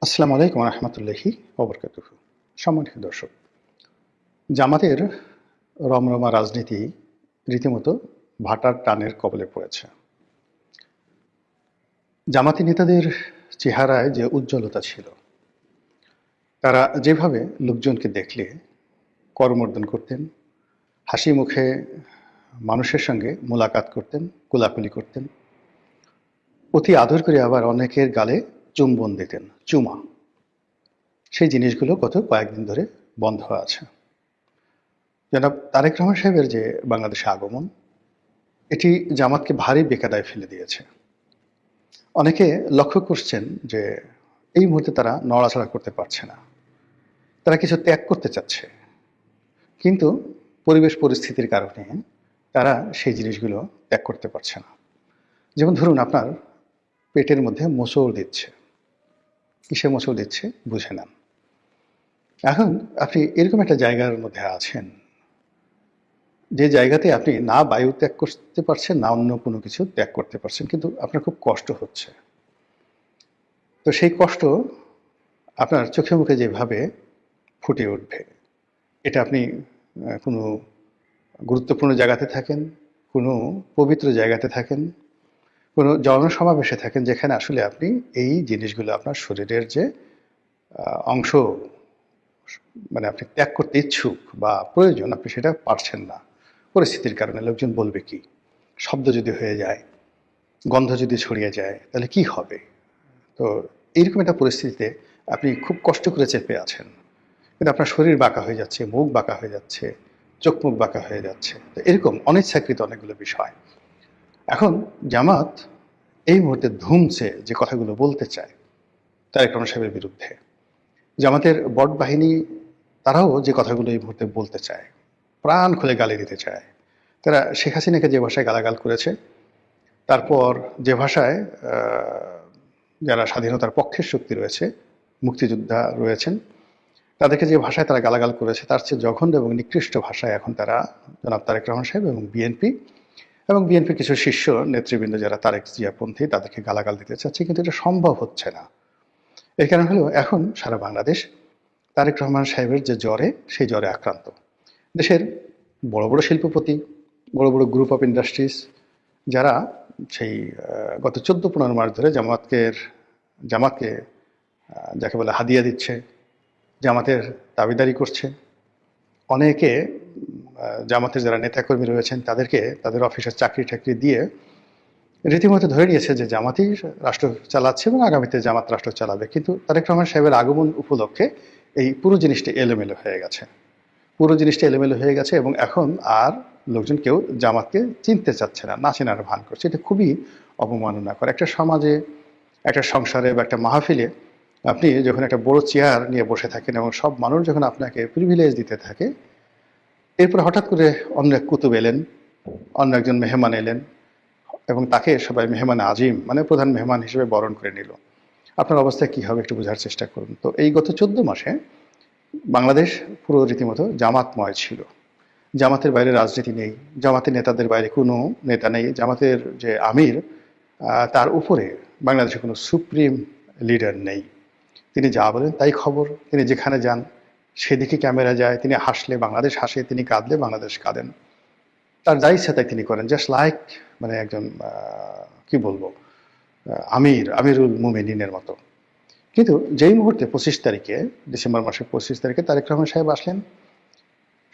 আসসালামু আলাইকুম রহমতুল্লাহি ওবরকাতুহু। সম্মানিত দর্শক, জামাতের রমরমা রাজনীতি রীতিমতো ভাটার টানের কবলে পড়েছে। জামাতি নেতাদের চেহারায় যে উজ্জ্বলতা ছিল, তারা যেভাবে লোকজনকে দেখলে করমর্দন করতেন, হাসি মুখে মানুষের সঙ্গে মোলাকাত করতেন, কোলাকুলি করতেন, অতি আদর করে আবার অনেকের গালে চুম্বন দিতেন, চুমা। সেই জিনিসগুলো গত কয়েকদিন ধরে বন্ধ আছে। জনাব তারেক রহমান সাহেবের যে বাংলাদেশে আগমন, এটি জামাতকে ভারী বেকায়দায় ফেলে দিয়েছে। অনেকে লক্ষ্য করছেন যে এই মুহূর্তে তারা নড়াচড়া করতে পারছে না, তারা কিছু ত্যাগ করতে চাচ্ছে, কিন্তু পরিবেশ পরিস্থিতির কারণে তারা সেই জিনিসগুলো ত্যাগ করতে পারছে না। যেমন ধরুন, আপনার পেটের মধ্যে মোচড় দিচ্ছে, কিসে মোচড় দিচ্ছে বুঝে নেন। এখন আপনি এরকম একটা জায়গার মধ্যে আছেন, যে জায়গাতে আপনি না বায়ু ত্যাগ করতে পারছেন, না অন্য কোনো কিছু ত্যাগ করতে পারছেন, কিন্তু আপনার খুব কষ্ট হচ্ছে। তো সেই কষ্ট আপনার চোখে মুখে যেভাবে ফুটে উঠবে, এটা আপনি কোনো গুরুত্বপূর্ণ জায়গাতে থাকেন, কোনো পবিত্র জায়গাতে থাকেন, কোনো জনসমাবেশে থাকেন, যেখানে আসলে আপনি এই জিনিসগুলো আপনার শরীরের যে অংশ, মানে আপনি ত্যাগ করতে ইচ্ছুক বা প্রয়োজন, আপনি সেটা পারছেন না পরিস্থিতির কারণে। লোকজন বলবে কি, শব্দ যদি হয়ে যায়, গন্ধ যদি ছড়িয়ে যায়, তাহলে কি হবে? তো এইরকম একটা পরিস্থিতিতে আপনি খুব কষ্ট করে চেপে আছেন, কিন্তু আপনার শরীর বাঁকা হয়ে যাচ্ছে, মুখ বাঁকা হয়ে যাচ্ছে, চোখ মুখ বাঁকা হয়ে যাচ্ছে। তো এরকম অনিচ্ছাকৃত অনেকগুলো বিষয়। এখন জামাত এই মুহূর্তে ধুমছে যে কথাগুলো বলতে চায় তারেক রহমান সাহেবের বিরুদ্ধে, জামাতের বট বাহিনী তারাও যে কথাগুলো এই মুহূর্তে বলতে চায়, প্রাণ খুলে গালি দিতে চায়। তারা শেখ হাসিনাকে যে ভাষায় গালাগাল করেছে, তারপর যে ভাষায় যারা স্বাধীনতার পক্ষের শক্তি রয়েছে, মুক্তিযোদ্ধা রয়েছেন, তাদেরকে যে ভাষায় তারা গালাগাল করেছে, তার চেয়ে জঘন্য এবং নিকৃষ্ট ভাষায় এখন তারা জনাব তারেক রহমান সাহেব এবং বিএনপির কিছু শীর্ষ নেতৃবৃন্দ যারা তারেক জিয়াপন্থী, তাদেরকে গালাগাল দিতে চাচ্ছে, কিন্তু এটা সম্ভব হচ্ছে না। এর কারণ হলো, এখন সারা বাংলাদেশ তারেক রহমান সাহেবের যে জ্বরে, সেই জ্বরে আক্রান্ত। দেশের বড় বড় শিল্পপতি, বড় বড় গ্রুপ অফ ইন্ডাস্ট্রিজ, যারা সেই গত 14-15 মাস ধরে জামাতকে যাকে বলে হাদিয়া দিচ্ছে, জামাতের দাবিদারি করছে, অনেকে জামাতের যারা নেতাকর্মী রয়েছেন তাদেরকে তাদের অফিসের চাকরি টাকরি দিয়ে রীতিমতো ধরে নিয়েছে যে জামাতই রাষ্ট্র চালাচ্ছে এবং আগামীতে জামাত রাষ্ট্র চালাবে। কিন্তু তারেক রহমান সাহেবের আগমন উপলক্ষে এই পুরো জিনিসটা এলোমেলো হয়ে গেছে, এবং এখন আর লোকজন কেউ জামাতকে চিনতে চাচ্ছে না, না চেনার ভান করছে। এটা খুবই অবমাননাকর। একটা সমাজে, একটা সংসারে বা একটা মাহফিলে আপনি যখন একটা বড় চেয়ার নিয়ে বসে থাকেন এবং সব মানুষ যখন আপনাকে প্রিভিলেজ দিতে থাকে, এরপর হঠাৎ করে অন্য এক কুতুব এলেন, অন্য একজন মেহমান এলেন, এবং তাকে সবাই মেহমান আজিম, মানে প্রধান মেহমান হিসেবে বরণ করে নিল। আপনার অবস্থা কি হবে একটু বোঝার চেষ্টা করুন। তো এই গত 14 মাসে বাংলাদেশ পুরো রীতিমতো জামাতময় ছিল। জামাতের বাইরে রাজনীতি নেই, জামাতের নেতাদের বাইরে কোনো নেতা নেই, জামাতের যে আমির, তার উপরে বাংলাদেশে কোনো সুপ্রিম লিডার নেই। তিনি যা বলেন তাই খবর, তিনি যেখানে যান সেদিকে ক্যামেরা যায়, তিনি হাসলে বাংলাদেশ হাসে, তিনি কাঁদলে বাংলাদেশ কাঁদেন, তার যা ইচ্ছা তাই তিনি করেন, জাস্ট লাইক মানে একজন কি বলবো, আমিরুল মুমিনিনের মতো। কিন্তু যেই মুহূর্তে 25 তারিখে, ডিসেম্বর মাসের 25 তারিখে তারেক রহমান সাহেব আসলেন,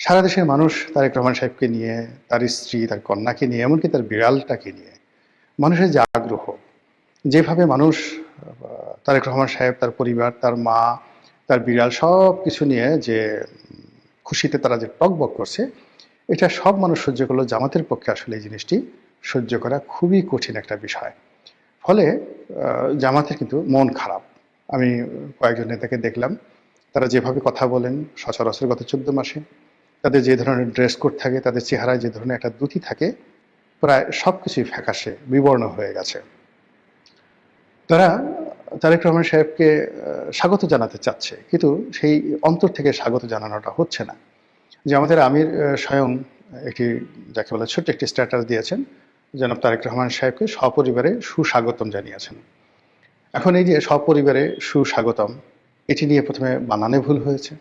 সারা দেশের মানুষ তারেক রহমান সাহেবকে নিয়ে, তার স্ত্রী, তার কন্যাকে নিয়ে, এমনকি তার বিড়ালটাকে নিয়ে, মানুষের যে আগ্রহ, যেভাবে মানুষ তারেক রহমান সাহেব, তার পরিবার, তার মা, তার বিড়াল সব কিছু নিয়ে যে খুশিতে তারা যে টকবক করছে, এটা সব মানুষ সহ্য করলো। জামাতের পক্ষে আসলে এই জিনিসটি সহ্য করা খুবই কঠিন একটা বিষয়। ফলে জামাতের কিন্তু মন খারাপ। আমি কয়েকজন নেতাকে দেখলাম, তারা যেভাবে কথা বলেন সচরাচর গত 14 মাসে, তাদের যে ধরনের ড্রেস কোড থাকে, তাদের চেহারায় যে ধরনের একটা দ্যুতি থাকে, প্রায় সব কিছুই ফ্যাকাশে বিবর্ণ হয়ে গেছে। তারা তারেক রহমান সাহেবকে স্বাগত জানাতে চাচ্ছে, কিন্তু সেই অন্তর থেকে স্বাগত জানানোটা হচ্ছে না। যে আমাদের আমির স্বয়ং একটি, যাকে বলে, ছোট্ট একটি স্ট্যাটাস দিয়েছেন, জনাব তারেক রহমান সাহেবকে সপরিবারে সুস্বাগতম জানিয়েছেন। এখন এই যে সপরিবারে সুস্বাগতম, এটি নিয়ে প্রথমে বানানে ভুল হয়েছে।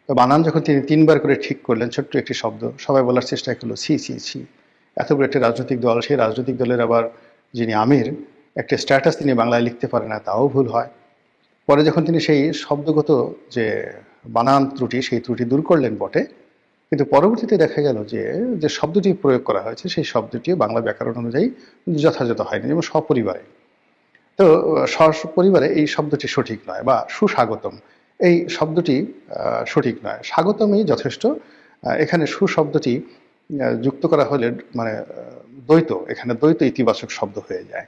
তো বানান যখন তিনি ৩ বার করে ঠিক করলেন, ছোট্ট একটি শব্দ, সবাই বলার চেষ্টা করলো ছি ছি ছি, এত বড় একটি রাজনৈতিক দল, সেই রাজনৈতিক দলের আবার যিনি আমির, একটা স্ট্যাটাস তিনি বাংলায় লিখতে পারে না, তাও ভুল হয়। পরে যখন তিনি সেই শব্দগত যে বানান ত্রুটি, সেই ত্রুটি দূর করলেন বটে, কিন্তু পরবর্তীতে দেখা গেল যে যে শব্দটি প্রয়োগ করা হয়েছে সেই শব্দটিও বাংলা ব্যাকরণ অনুযায়ী যথাযথ হয়নি, যেমন সপরিবারে। তো সপরিবারে এই শব্দটি সঠিক নয়, বা সুস্বাগতম এই শব্দটি সঠিক নয়, স্বাগতমই যথেষ্ট। এখানে সুশব্দটি যুক্ত করা হলে মানে দ্বৈত, এখানে দ্বৈত ইতিবাচক শব্দ হয়ে যায়।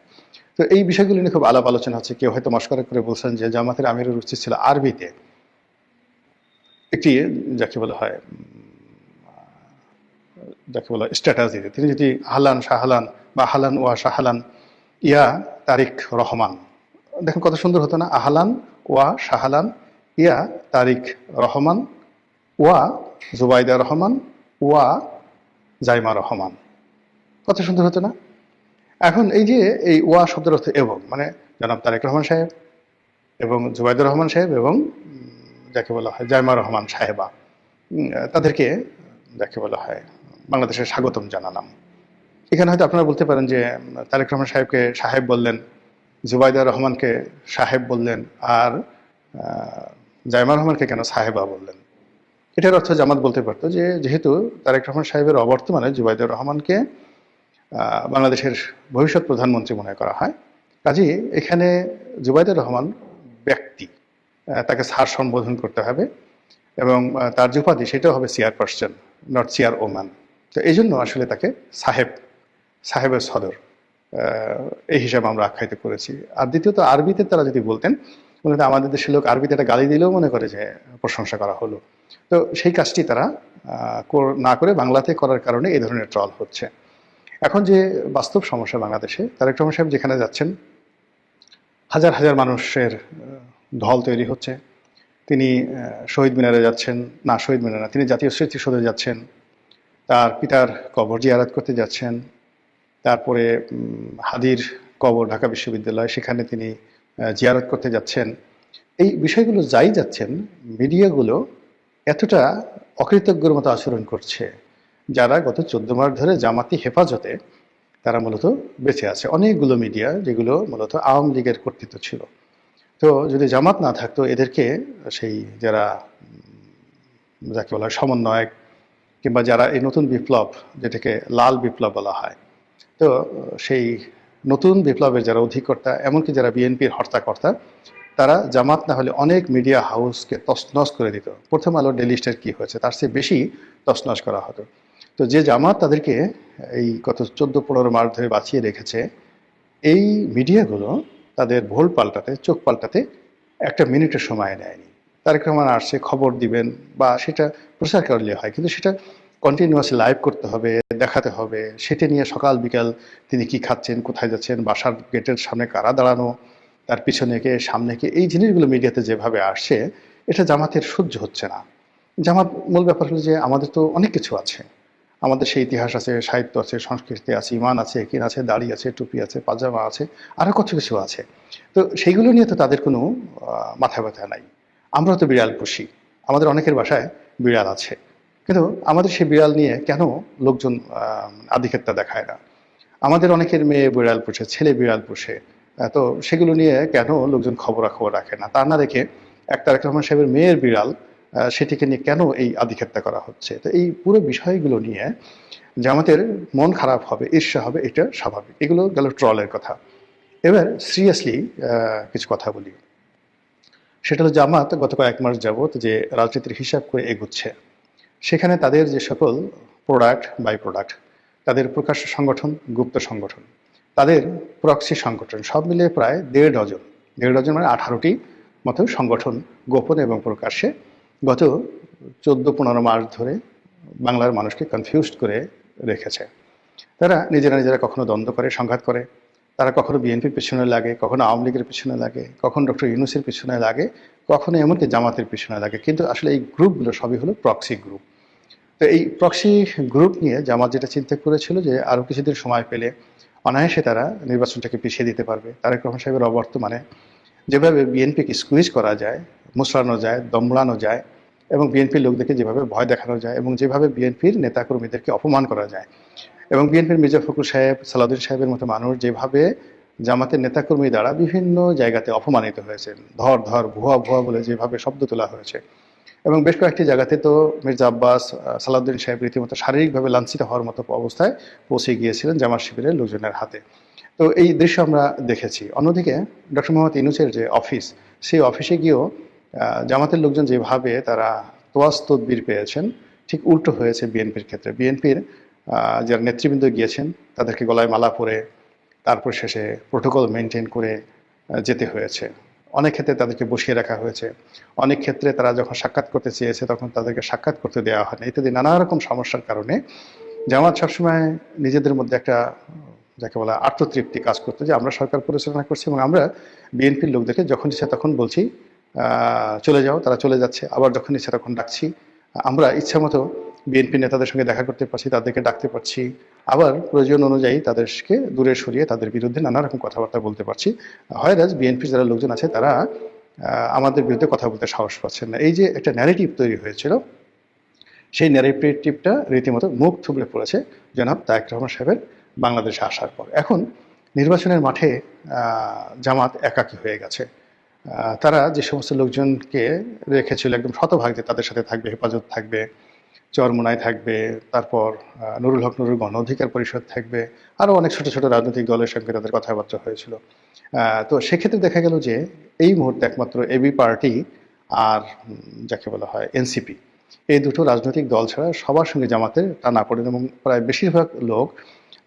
তো এই বিষয়গুলি নিয়ে খুব আলাপ আলোচনা হচ্ছে। কেউ হয়তো মশকরা করে বলছেন যে জামাতের আমিরের উচিত ছিল আরবিতে একটি যাকে বলা হয় স্ট্যাটাস দিতে। তিনি যদি হালান শাহালান বা হালান ওয়া শাহালান ইয়া তারিক রহমান, দেখুন কত সুন্দর হতো না, আহলান ওয়া শাহালান ইয়া তারিক রহমান ওয়া জুবাইদা রহমান ওয়া জাইমা রহমান, কত সুন্দর হতো না। এখন এই যে এই ওয়া শব্দের অর্থ এবং, মানে জনাব তারেক রহমান সাহেব এবং জুবাইদুর রহমান সাহেব এবং যাকে বলা হয় জাইমা রহমান সাহেবা, তাদেরকে যাকে বলা হয় বাংলাদেশের স্বাগতম জানালাম। এখানে হয়তো আপনারা বলতে পারেন যে তারেক রহমান সাহেবকে সাহেব বললেন, জুবাইদা রহমানকে সাহেব বললেন, আর জাইমা রহমানকে কেন সাহেবা বললেন। এটার অর্থ জামাত বলতে পারতো যে যেহেতু তারেক রহমান সাহেবের অবর্তমানে জুবাইদুর রহমানকে বাংলাদেশের ভবিষ্যৎ প্রধানমন্ত্রী মনে করা হয়, কাজেই এখানে জুবাইদুর রহমান ব্যক্তি, তাকে স্যার সম্বোধন করতে হবে, এবং তার যে উপাধি সেটাও হবে চেয়ারপারসন, নট চেয়ার ওম্যান। তো এই জন্য আসলে তাকে সাহেবের সদর এই হিসাবে আমরা আখ্যায়িত করেছি। আর দ্বিতীয়ত আরবিতে তারা যদি বলতেন, বলতে আমাদের দেশের লোক আরবিতে একটা গালি দিলেও মনে করে যে প্রশংসা করা হলো। তো সেই কাজটি তারা না করে বাংলাতে করার কারণে এই ধরনের ট্রল হচ্ছে। এখন যে বাস্তব সমস্যা বাংলাদেশে, তারেক রহমান সাহেব যেখানে যাচ্ছেন হাজার হাজার মানুষের ঢল তৈরি হচ্ছে। তিনি শহীদ মিনারে যাচ্ছেন, না শহীদ মিনার না, তিনি জাতীয় স্মৃতিসৌধে যাচ্ছেন, তার পিতার কবর জিয়ারত করতে যাচ্ছেন, তারপরে হাদির কবর ঢাকা বিশ্ববিদ্যালয়, সেখানে তিনি জিয়ারত করতে যাচ্ছেন। এই বিষয়গুলো যাই যাচ্ছেন, মিডিয়াগুলো এতটা অকৃতজ্ঞর মতো আচরণ করছে, যারা গত 14 মাস ধরে জামাতি হেফাজতে তারা মূলত বেঁচে আছে। অনেকগুলো মিডিয়া যেগুলো মূলত আওয়ামী লীগের কর্তৃত্ব ছিল। তো যদি জামাত না থাকতো, এদেরকে সেই যারা যাকে বলা হয় সমন্বয়ক, কিংবা যারা এই নতুন বিপ্লব, যেটাকে লাল বিপ্লব বলা হয়, তো সেই নতুন বিপ্লবের যারা অধিকর্তা, এমনকি যারা বিএনপির হর্তাকর্তা, তারা জামাত না হলে অনেক মিডিয়া হাউসকে তছনছ করে দিত। প্রথম আলো, ডেইলি স্টার কি হয়েছে তার চেয়ে বেশি তছনছ করা হতো। তো যে জামাত তাদেরকে এই গত 14-15 মাস ধরে বাঁচিয়ে রেখেছে, এই মিডিয়াগুলো তাদের ভোল পাল্টাতে, চোখ পাল্টাতে একটা মিনিটের সময় নেয়নি। তারেক রহমান আসছে, খবর দিবেন বা সেটা প্রচার করলে হয়, কিন্তু সেটা কন্টিনিউয়াসলি লাইভ করতে হবে, দেখাতে হবে। সেটা নিয়ে সকাল বিকাল তিনি কি খাচ্ছেন, কোথায় যাচ্ছেন, বাসার গেটের সামনে কারা দাঁড়ানো, তার পিছনে কে সামনে কে, এই জিনিসগুলো মিডিয়াতে যেভাবে আসছে, এটা জামাতের সহ্য হচ্ছে না। জামাত মূল ব্যাপার হলো যে আমাদের তো অনেক কিছু আছে, আমাদের সেই ইতিহাস আছে, সাহিত্য আছে, সংস্কৃতি আছে, ইমান আছে, কিন আছে, দাড়ি আছে, টুপি আছে, পাজামা আছে, আরও কত কিছু আছে। তো সেইগুলো নিয়ে তো তাদের কোনো মাথা ব্যথা নাই। আমরা তো বিড়াল পুষি, আমাদের অনেকের বাসায় বিড়াল আছে, কিন্তু আমাদের সেই বিড়াল নিয়ে কেন লোকজন আধিক্যতা দেখায় না? আমাদের অনেকের মেয়ে বিড়াল পোষে, ছেলে বিড়াল পোষে, তো সেগুলো নিয়ে কেন লোকজন খবরাখবর রাখে না? তা না রেখে তারেক রহমান সাহেবের মেয়ের বিড়াল, সেটিকে নিয়ে কেন এই আধিক্যতা করা হচ্ছে? তো এই পুরো বিষয়গুলো নিয়ে জামাতের মন খারাপ হবে, ঈর্ষা হবে, এটা স্বাভাবিক। এগুলো গেল ট্রলের কথা। এবার সিরিয়াসলি কিছু কথা বলি। সেটা হলো জামাত গত কয়েক মাস যাবত যে রাজনীতির হিসাব করে এগুচ্ছে, সেখানে তাদের যে সকল প্রোডাক্ট, বাই প্রোডাক্ট, তাদের প্রকাশ্য সংগঠন, গুপ্ত সংগঠন, তাদের প্রক্সি সংগঠন, সব মিলিয়ে প্রায় 1.5 ডজন, মানে 18টি মতো সংগঠন গোপন এবং প্রকাশ্যে গত 14-15 মাস ধরে বাংলার মানুষকে কনফিউজড করে রেখেছে। তারা নিজেরা কখনো দ্বন্দ্ব করে, সংঘাত করে, তারা কখনো বিএনপির পিছনে লাগে, কখনো আওয়ামী লীগের পিছনে লাগে, কখনো ডক্টর ইউনূসের পিছনে লাগে, কখনো এমনকি জামাতের পিছনে লাগে। কিন্তু আসলে এই গ্রুপগুলো সবই হলো প্রক্সি গ্রুপ। তো এই প্রক্সি গ্রুপ নিয়ে জামাত যেটা চিন্তা করেছিল যে আরও কিছুদিন সময় পেলে অনায়াসে তারা নির্বাচনটাকে পিছিয়ে দিতে পারবে। তারেক রহমান সাহেবের অবর্তমানে যেভাবে বিএনপিকে স্কুইজ করা যায়, মুচড়ানো যায়, দমড়ানো যায়, এবং বিএনপির লোকদেরকে যেভাবে ভয় দেখানো যায়, এবং যেভাবে বিএনপির নেতাকর্মীদেরকে অপমান করা যায়, এবং বিএনপির মির্জা ফখরুল সাহেব, সালাউদ্দিন সাহেবের মতো মানুষ যেভাবে জামাতের নেতাকর্মী দ্বারা বিভিন্ন জায়গাতে অপমানিত হয়েছেন, ধর ধর ভুয়া ভুয়া বলে যেভাবে শব্দ তোলা হয়েছে, এবং বেশ কয়েকটি জায়গাতে তো মির্জা আব্বাস, সালাউদ্দিন সাহেব রীতিমতো শারীরিকভাবে লাঞ্ছিত হওয়ার মতো অবস্থায় পৌঁছে গিয়েছিলেন জামাত শিবিরের লোকজনের হাতে। তো এই দৃশ্য আমরা দেখেছি। অন্যদিকে ডক্টর মোহাম্মদ ইউনূসের যে অফিস, সেই অফিসে গিয়েও জামাতের লোকজন যেভাবে তারা তোয়াজ তদবির পেয়েছেন, ঠিক উল্টো হয়েছে বিএনপির ক্ষেত্রে। বিএনপির যারা নেতৃবৃন্দ গিয়েছেন তাদেরকে গলায় মালা পরে তারপর শেষে প্রোটোকল মেনটেন করে যেতে হয়েছে। অনেক ক্ষেত্রে তাদেরকে বসিয়ে রাখা হয়েছে, অনেক ক্ষেত্রে তারা যখন সাক্ষাৎ করতে চেয়েছে তখন তাদেরকে সাক্ষাৎ করতে দেওয়া হয়নি, ইত্যাদি নানা রকম সমস্যার কারণে জামাত সবসময় নিজেদের মধ্যে একটা যাকে বলা আত্মতৃপ্তি কাজ করতো যে আমরা সরকার পরিচালনা করছি এবং আমরা বিএনপির লোকদেরকে যখন ইচ্ছা তখন বলছি চলে যাও, তারা চলে যাচ্ছে, আবার যখন ইচ্ছা তখন ডাকছি, আমরা ইচ্ছা মতো বিএনপি নেতাদের সঙ্গে দেখা করতে পারছি, তাদেরকে ডাকতে পারছি, আবার প্রয়োজন অনুযায়ী তাদেরকে দূরে সরিয়ে তাদের বিরুদ্ধে নানা রকম কথাবার্তা বলতে পারছি। হয়রাজ বিএনপির যারা লোকজন আছে তারা আমাদের বিরুদ্ধে কথা বলতে সাহস পাচ্ছেন না। এই যে একটা ন্যারেটিভ তৈরি হয়েছিল, সেই ন্যারেটিভটা রীতিমতো মুখ থুবড়ে পড়েছে জনাব তারেক রহমান সাহেবের বাংলাদেশে আসার পর। এখন নির্বাচনের মাঠে জামাত একাকী হয়ে গেছে। তারা যে সমস্ত লোকজনকে রেখেছিল একদম শতভাগ যে তাদের সাথে থাকবে, হেফাজত থাকবে, চরমোনাই থাকবে, তারপর নুরুল হক নুরুর গণ অধিকার পরিষদ থাকবে, আরও অনেক ছোট ছোট রাজনৈতিক দলের সঙ্গে তাদের কথাবার্তা হয়েছিল। তো সেক্ষেত্রে দেখা গেল যে এই মুহূর্তে একমাত্র এবি পার্টি আর যাকে বলা হয় এনসিপি, এই দুটো রাজনৈতিক দল ছাড়া সবার সঙ্গে জামাতের টানা পড়েন, এবং প্রায় বেশিরভাগ লোক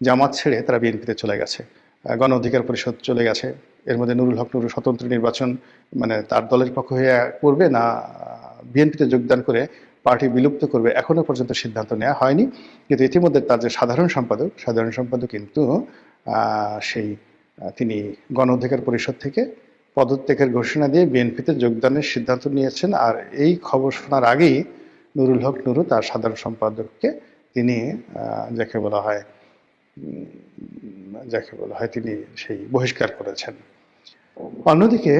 জামাত ছেড়ে তারা বিএনপিতে চলে গেছে, গণ অধিকার পরিষদ চলে গেছে। এর মধ্যে নুরুল হক নুরু স্বতন্ত্র নির্বাচন মানে তার দলের পক্ষ হয়ে করবে না বিএনপিতে যোগদান করে পার্টি বিলুপ্ত করবে, এখনো পর্যন্ত সিদ্ধান্ত নেওয়া হয়নি। কিন্তু ইতিমধ্যে তার যে সাধারণ সম্পাদক কিন্তু সেই তিনি গণ অধিকার পরিষদ থেকে পদত্যাগের ঘোষণা দিয়ে বিএনপিতে যোগদানের সিদ্ধান্ত নিয়েছেন। আর এই খবর শোনার আগেই নুরুল হক নুরু তার সাধারণ সম্পাদককে তিনি যাকে বলা হয় তিনি সেই বহিষ্কার করেছেন। অন্যদিকে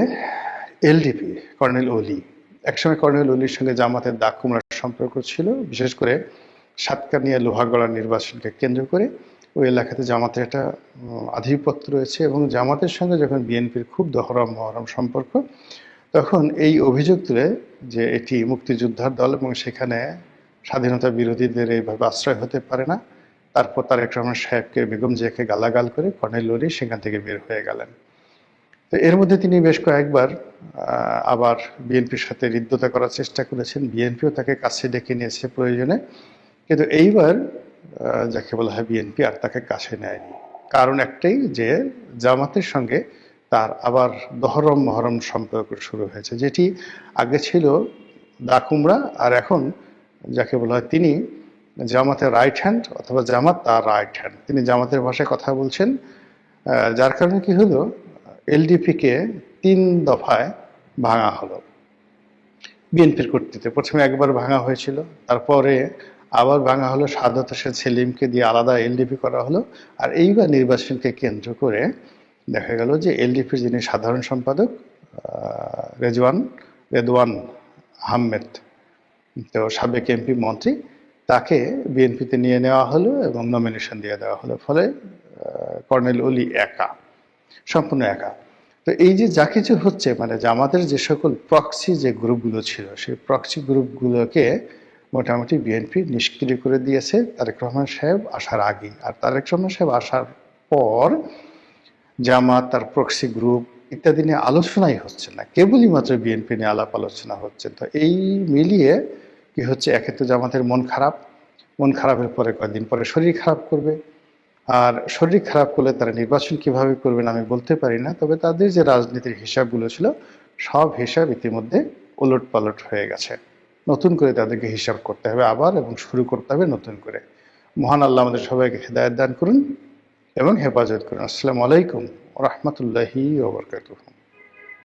এলডিপি কর্নেল ওলি, একসময় কর্নেল ওলির সঙ্গে জামাতের দাগ কুমড়ার সম্পর্ক ছিল, বিশেষ করে সাতকানিয়া লোহাগড়া নির্বাচনকে কেন্দ্র করে ওই এলাকাতে জামাতের একটা আধিপত্য রয়েছে, এবং জামাতের সঙ্গে যখন বিএনপির খুব দহরম মহরম সম্পর্ক, তখন এই অভিযোগ তুলে যে এটি মুক্তিযোদ্ধার দল এবং সেখানে স্বাধীনতা বিরোধীদের এইভাবে আশ্রয় হতে পারে না, তারপর তারেক রহমান সাহেবকে বেগম জিয়াকে গালাগাল করে কর্নেল ওলি সেখান থেকে বের হয়ে গেলেন। তো এর মধ্যে তিনি বেশ কয়েকবার আবার বিএনপির সাথে হৃদ্যতা করার চেষ্টা করেছেন, বিএনপিও তাকে কাছে ডেকে নিয়েছে প্রয়োজনে, কিন্তু এইবার যাকে বলা হয় বিএনপি আর তাকে কাছে নেয়নি। কারণ একটাই যে জামাতের সঙ্গে তার আবার দহরম মহরম সম্পর্ক শুরু হয়েছে, যেটি আগে ছিল দা কুমড়া, আর এখন যাকে বলা হয় তিনি জামাতের রাইট হ্যান্ড, অথবা জামাত তার রাইট হ্যান্ড। তিনি জামাতের ভাষায় কথা বলছেন, যার কারণে কি হলো, এলডিপিকে 3 দফায় ভাঙা হলো বিএনপির কর্তৃত্বে। প্রথমে একবার ভাঙা হয়েছিল, তারপরে আবার ভাঙা হলো, সাদত হোসেন সেলিমকে দিয়ে আলাদা এলডিপি করা হলো। আর এইবার নির্বাচনকে কেন্দ্র করে দেখা গেল যে এলডিপির যিনি সাধারণ সম্পাদক রেদওয়ান আহমেদ, তো সাবেক এমপি মন্ত্রী, তাকে বিএনপিতে নিয়ে নেওয়া হলো এবং নমিনেশন দিয়ে দেওয়া হলো। ফলে কর্নেল ওলি সম্পূর্ণ একা। তো এই যে যা কিছু হচ্ছে, মানে জামাতের যে সকল প্রক্সি যে গ্রুপগুলো ছিল, সেই প্রক্সি গ্রুপগুলোকে মোটামুটি বিএনপি নিষ্ক্রিয় করে দিয়েছে তারেক রহমান সাহেব আসার আগে। আর তারেক রহমান সাহেব আসার পর জামাত, তার প্রক্সি গ্রুপ ইত্যাদি নিয়ে আলোচনাই হচ্ছে না, কেবলই মাত্র বিএনপি নিয়ে আলাপ আলোচনা হচ্ছে। তো এই মিলিয়ে কি হচ্ছে, একে তো জামাতের মন খারাপের পরে কয়েকদিন পরে শরীর খারাপ করবে, আর শরীর খারাপ করলে তারা নির্বাচন কিভাবে করবেন আমি বলতে পারি না। তবে তাদের যে রাজনীতির হিসাবগুলো ছিল, সব হিসাব ইতিমধ্যে ওলট পালট হয়ে গেছে। নতুন করে তাদেরকে হিসাব করতে হবে আবার, এবং শুরু করতে হবে নতুন করে। মহান আল্লাহ আমাদের সবাইকে হেদায়েত দান করুন এবং হেফাজত করুন। আসসালামু আলাইকুম ওয়া রাহমাতুল্লাহি ওয়া বারাকাতুহু।